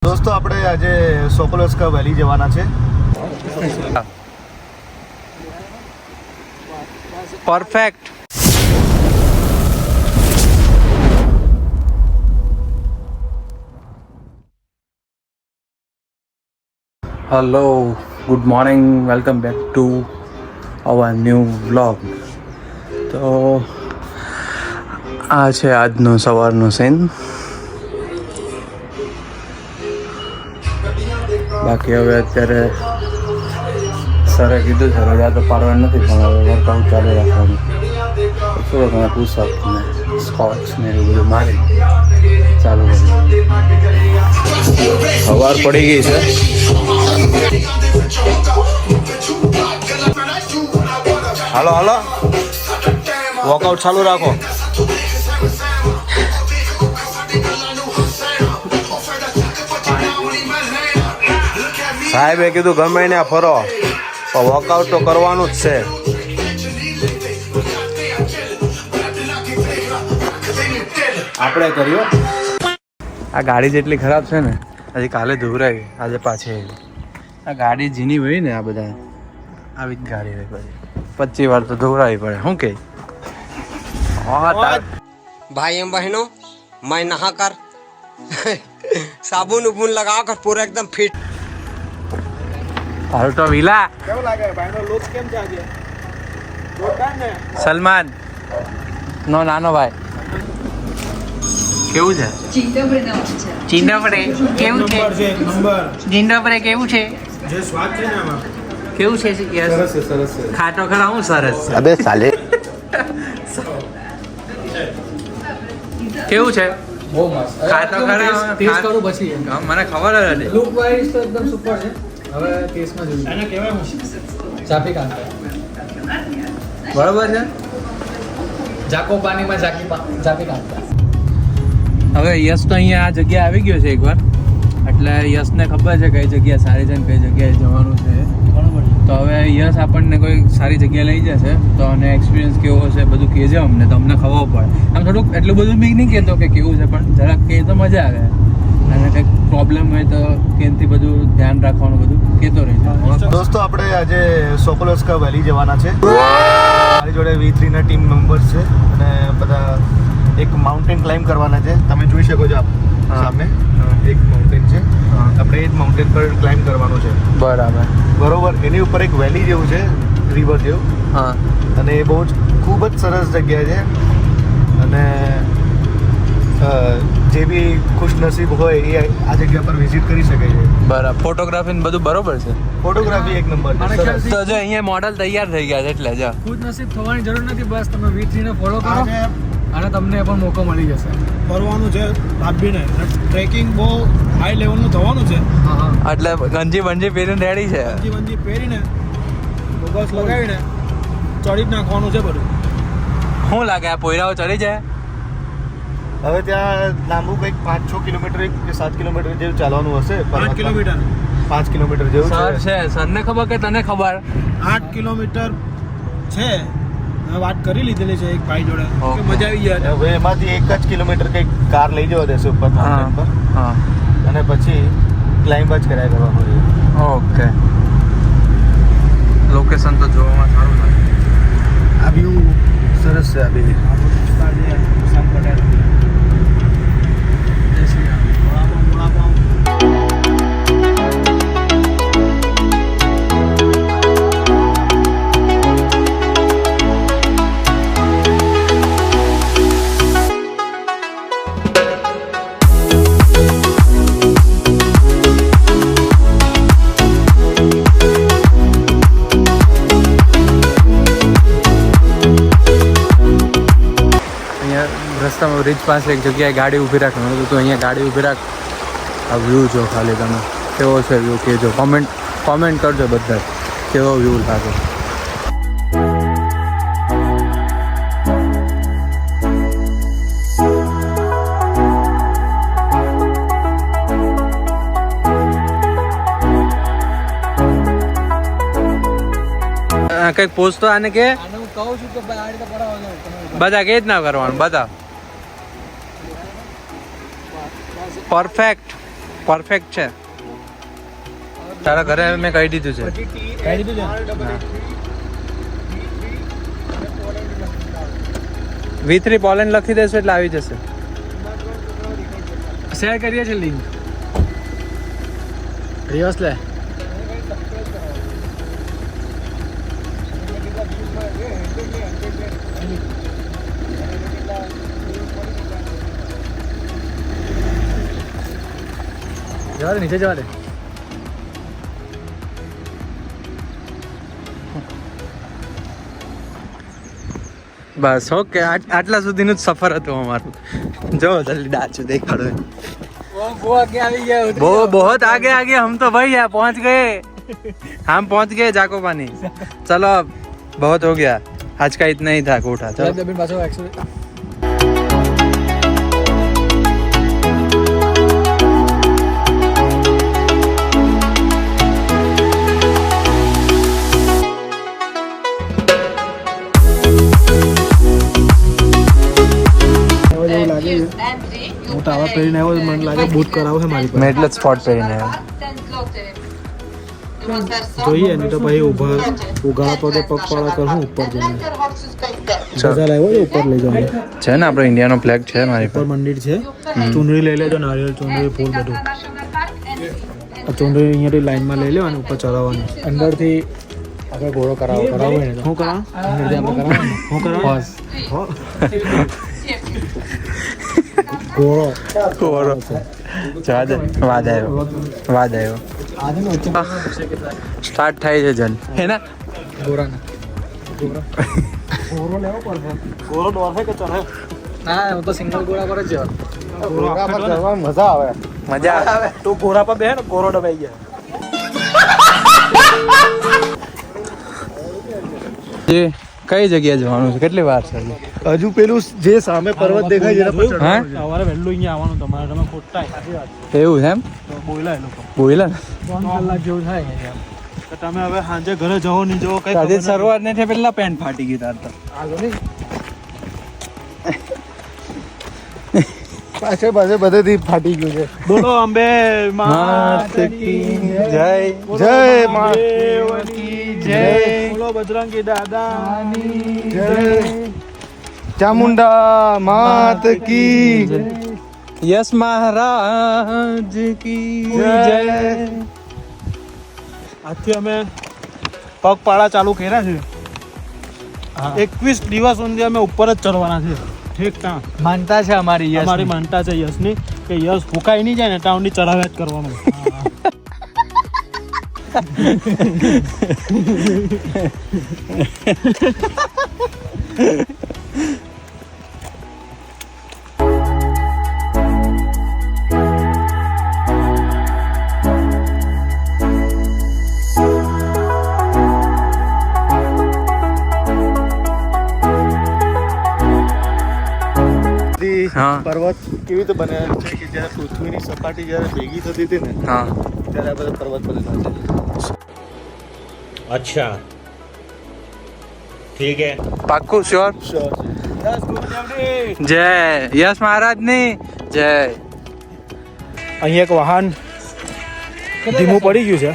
દોસ્તો આપણે આજે સોકોલોસ્કા વેલી જવાના છે. Perfect. Hello, good morning, welcome back to our new vlog. તો આ છે આજનો સવારનો સીન. બાકી હવે અત્યારે સરે કીધું છે રજા તો પાડવાની નથી, પણ હવે વર્કઆઉટ ચાલુ રાખવાનું. થોડો ઘણા પુશઅપ ને સ્કોટ્સ ને એવું બધું મારી ચાલુ કર્યું. સવાર પડી ગઈ છે. હાલો હાલો, વર્કઆઉટ ચાલુ રાખો. સાહેબે કીધું ગમે ને ફરો, પણ વર્કઆઉટ તો કરવાનું જ છે. આપણે કર્યો. આ ગાડી જેટલી ખરાબ છે ને, હજી કાલે ધોવરાવી, આજે પાછી આવી. આ ગાડી જીની હોય ને, આ બધા આવી જ ગાડી હોય, પછી 25 વાર તો ધોવરાવી પડે. શું કે भाई एवं बहनों, मैं नहा कर साबुन उबुन लगा कर पूरा एकदम फिट. હાલ તો વિલા કેવું લાગે ભાઈનો લુક કેમ છે આજે? જોરદાર ને? સલમાન નો નાનો ભાઈ કેવું છે? ચિંતાપડે કેવું છે? ચિંતાપડે કેવું છે? જે સ્વાદ છે ને આમાં કેવું છે? સરસ છે, સરસ છે. ખાટો ખરા હું સરસ છે. अबे साले કેવું છે? બહુ મસ્ત. ખાટો ખરા ટેસ્ટ કરું પછી મને ખબર જ હતી. લુક વાઇઝ તો એકદમ સુપર છે. હવે ટેસ્ટમાં જોયું. એને કહેવાય હું ચાપી કાંતા બરોબર છે. જાકો પાણીમાં ચાપી કાંતા. હવે યશ તો અહીંયા આ જગ્યા આવી ગયો છે એકવાર, એટલે યશને ખબર છે કઈ જગ્યા સારી છે ને કઈ જગ્યાએ જવાનું છે. બરોબર. તો હવે યશ આપણને કોઈ સારી જગ્યાએ લઈ જશે, તો અને એક્સપિરિયન્સ કેવો હશે બધું કહેજે અમને, તો અમને ખબર પડે. આમ થોડુંક એટલું બધું બી નહીં કહેતો કે કેવું છે, પણ જરાક કહે તો મજા આવે. અને કંઈક પ્રોબ્લેમ હોય તો કેનથી બધું ધ્યાન રાખવાનું બધું કહેતો રહેશે. દોસ્તો આપણે આજે સોકોલોસ્કા વેલી જવાના છે. મારી જોડે V3 ના ટીમ મેમ્બર્સ છે અને બધા એક માઉન્ટેન ક્લાઇમ્બ કરવાના છે. તમે જોઈ શકો છો સામે એક માઉન્ટેન છે. આપણે એ જ માઉન્ટેન પર ક્લાઇમ્બ કરવાનું છે. બરાબર. બરોબર. એની ઉપર એક વેલી જેવું છે, રિવર જેવું, હા. અને એ બહુ જ ખૂબ જ સરસ જગ્યા છે. અને જે બી ખુશનસીબ હોય એ આ જગ્યા પર વિઝિટ કરી શકે છે. બરાબર. ફોટોગ્રાફી ને બધું બરોબર છે. ફોટોગ્રાફી એક નંબર છે. સરસ. તો જો અહીંયા મોડલ તૈયાર થઈ ગયા છે, એટલે જો ખુદ નસીબ થવાની જરૂર નથી, બસ તમે V3 ને ફોલો કરો આજે અને તમને પણ મોકો મળી જશે. ફરવાનું છે ભાભીને. ટ્રેકિંગ બહુ હાઈ લેવલનું થવાનું છે. હા હા. એટલે ગંજી બંજી પહેરીને રેડી છે. વંજી પહેરીને ગોગલ્સ લગાવીને ચડી જ નાખવાનું છે બધું. શું લાગે આ પોયરાઓ ચડી જાય? હવે ત્યાં લાંબુ કંઈક 5-6 કિલોમીટર કે 7 કિલોમીટર જેવું ચાલવાનું હશે. 5 કિલોમીટર 5 કિલોમીટર જેવું સર છે. છે, સરને ખબર કે તને ખબર? 8 કિલોમીટર છે. મેં વાત કરી લીધેલી છે એક ભાઈ જોડે કે Okay. મજા આવી જાય. હવે એમાંથી 1 જ કિલોમીટર કંઈક કાર લઈ જવા દેશે ઉપર હા mountain પર, હા. અને પછી ક્લાઇમ્બ જ કર્યા કરવાનું છે. ઓકે. લોકેશન તો જોવામાં સારું લાગે. આ વ્યૂ સરસ છે. આ બી શામ પટેલ રસ્તામાં બ્રિજ પાસે એક જગ્યાએ ગાડી ઊભી રાખવાનું હતું, તો અહીંયા ગાડી ઊભી રાખ. આ વ્યૂ જો ખાલી તમે કેવો છે વ્યૂ કહેજો. કોમેન્ટ કરજો બધા કેવો વ્યૂ લાગે. કંઈક પોસ્ટ તો આને કે આને હું કહું છું કે ભાઈ આ રીતે પડાવો છો તમે. બધા કે જ ના કરવાનું. બધા પરફેક્ટ. પરફેક્ટ છે. તારા ઘરે મેં કહી દીધું છે. કહી દીધું છે. V3 પોલેન્ડ લખી દેશો એટલે આવી જશે. શેર કરીએ છીએ લિંક. રિવર્સ લે. જવા દે, નીચે જવા દે. બસ ઓકે, આટલા સુધીનું જ સફર હતું અમારું. જો જલ્દી ડાચું દેખાડો. वो आगे આવી ગયા. वो बहुत आगे आगे, हम तो भाई यहाँ पहुँच गए. हम पहुँच गए जाकोपानी. चलो अब बहुत हो गया, आज का इतना ही था कोठा. चलो દબીને પાછો એક્સેલ. હું તો આવા પહેરીને આવ્યો, મને લાગે બૂટ કરાવો છે મારી मैं એટલે જ સ્પોટ પહેરીને આવ્યો. જોઈએ નહીં તો પછી ઉઘાડા પગે પગપાળા કરું ઉપર જઈને. ગઝા લાવ્યો છે, ઉપર લઈ જાઉં. છે ને આપણો ઇન્ડિયાનો ફ્લેગ છે મારી ઉપર પાસે. મંદિર છે. ચુંદડી લઈ લેજો, નારિયેળ ચુંદડી ફૂલ બધું. આ ચુંદડી અહીંયાથી લાઈનમાં લઈ લેવાની, ઉપર ચડાવવાની. અંદરથી આપણે ઘોડો કરાવો ને. શું કરાવો? અંદરથી આપણે કરાવો. શું કરાવો? ઘોડો. જવા દે. વાદ આવ્યો. સ્ટાર્ટ થાય છે જન, હે ને? ઘોડાના ઘોડો લેવો પડશે. ઘોડો દોડશે કે ચડે? ના, હું તો સિંગલ ઘોડા પર જ જવાનું. મજા આવે. તું ઘોડા પર બેહે ને, ઘોડો દબાઈ ગયા. જે કઈ જગ્યાએ જવાનું છે? કેટલી વાર છે હજુ પેલું જે સામે પર્વત દેખાય છે એના પર ચડવાનું. હા, સવારે વહેલું અહીંયા આવવાનું તમારે. તમે ખોટા સાચી વાત. એવું છે એમ? બોયલા એ લોકો બોઈલા ને 3 કલાક જેવું થાય અહીંયા. તો તમે હવે સાંજે ઘરે જવો નહીં જવો કઈ આજે શરૂઆત નહીં થઈ, પેલા પેન્ટ ફાટી ગઈ તાર તો. પાછળ બધેથી ફાટી ગયું છે. બોલો અંબે માત કી જય. જય મા દેવની જય. બોલો બજરંગી દાદાની જય. ચામુંડા માત કી યસ મહારાજ કી જય. આજથી અમે પગપાળા ચાલુ કર્યા છે. 21 દિવસ સુધી અમે ઉપર જ ચડવાના છે. ઠીક ત્યાં માનતા છે અમારી અમારી માનતા છે યશની કે યશ ફૂંકાઈ નહીં જાય ને ત્યાં સુધી ચડાવ્યા જ કરવાનું. હા. પર્વત કેવી રીતે બનેલા છે કે જ્યારે પૃથ્વીની સપાટી જ્યારે ભેગી થતી હતી ને હા, ત્યારે આ બધા પર્વત બનેલા છે. अच्छा ठीक है. પાક્કું શ્યોર. જય યશ મહારાજ ની જય. અહીંયા એક વાહન ધીમું પડી ગયું છે.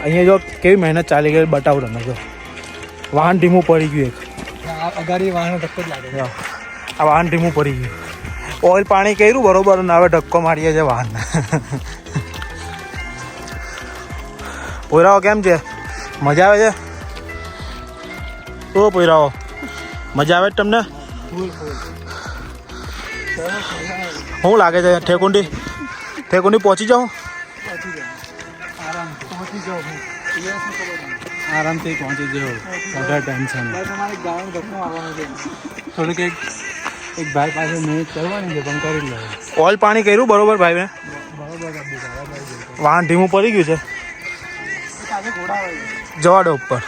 અહીંયા જો કેવી મહેનત ચાલી ગઈ બતાવું તમે. જો વાહન ધીમું પડી ગયું. એક અગાડી વાહન ધક્કો જ લાગે. આ વાહન ધીમું પડી ગયું. ઓઇલ પાણી કર્યું બરોબર ને હવે ધક્કો મારીએ છે વાહન. પોયરાઓ કેમ છે? મજા આવે છે? ઓ પોયરાઓ મજા આવે છે તમને? શું લાગે છે? ઠેકુંડી પહોંચી જાઉં? આરામથી પહોંચી જાઓ વગર ટેન્શન. થોડુંક એક ભાઈ પાસે મહેનત કરવાની છે પણ કરી લે. ઓઇલ પાણી કર્યું બરોબર ભાઈ મેં? વાહન ધીમું પડી ગયું છે. જવા દો ઉપર.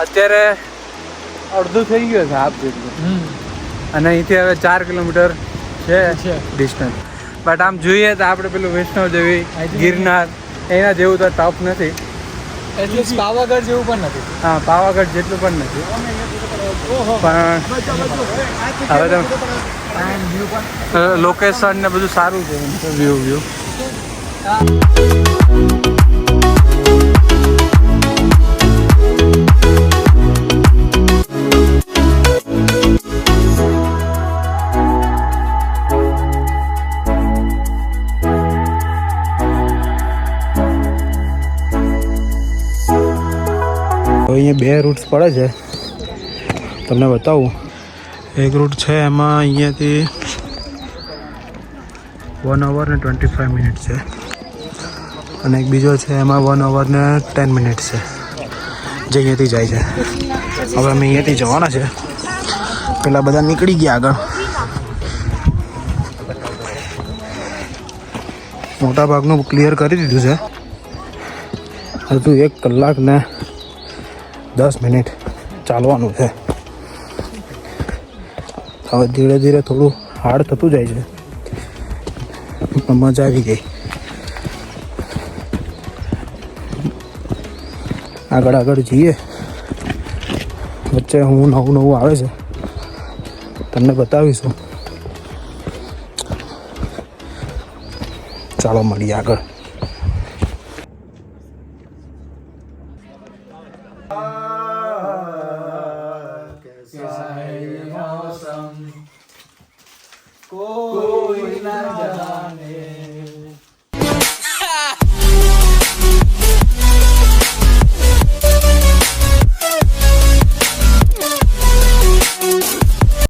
અત્યારે અડધું થઈ ગયું છે હાફ જેટલું, અને અહીંથી હવે 4 કિલોમીટર છે ડિસ્ટન્સ. બટ આમ જોઈએ તો આપણે પેલું વૈષ્ણવ દેવી, ગિરનાર એના જેવું તો ટફ નથી. એટલીસ્ટ પાવાગઢ જેવું પણ નથી. હા, પાવાગઢ જેટલું પણ નથી. પણ હવે તો લોકેશન ને બધું સારું છે, વ્યૂ. અહીંયા 2 રૂટ્સ પડે છે, તમને બતાવું. એક રૂટ છે એમાં અહીંયાથી 1 hour ને 25 મિનિટ છે, અને એક બીજો છે એમાં 1 hour ને 10 મિનિટ છે, જે અહીંયાથી જાય છે. હવે અમે અહીંયાથી જવાના છે. પેલા બધા નીકળી ગયા આગળ. મોટા ભાગનું ક્લિયર કરી દીધું છે. હજુ 1 કલાક ને 10 મિનિટ ચાલવાનું છે. હવે ધીરે ધીરે થોડું હાર્ડ થતું જાય છે, પણ મજા આવી ગઈ. આગળ જઈએ. વચ્ચે નવું આવે છે, તમને બતાવીશું. ચાલો મળીએ આગળ. कोई न जाने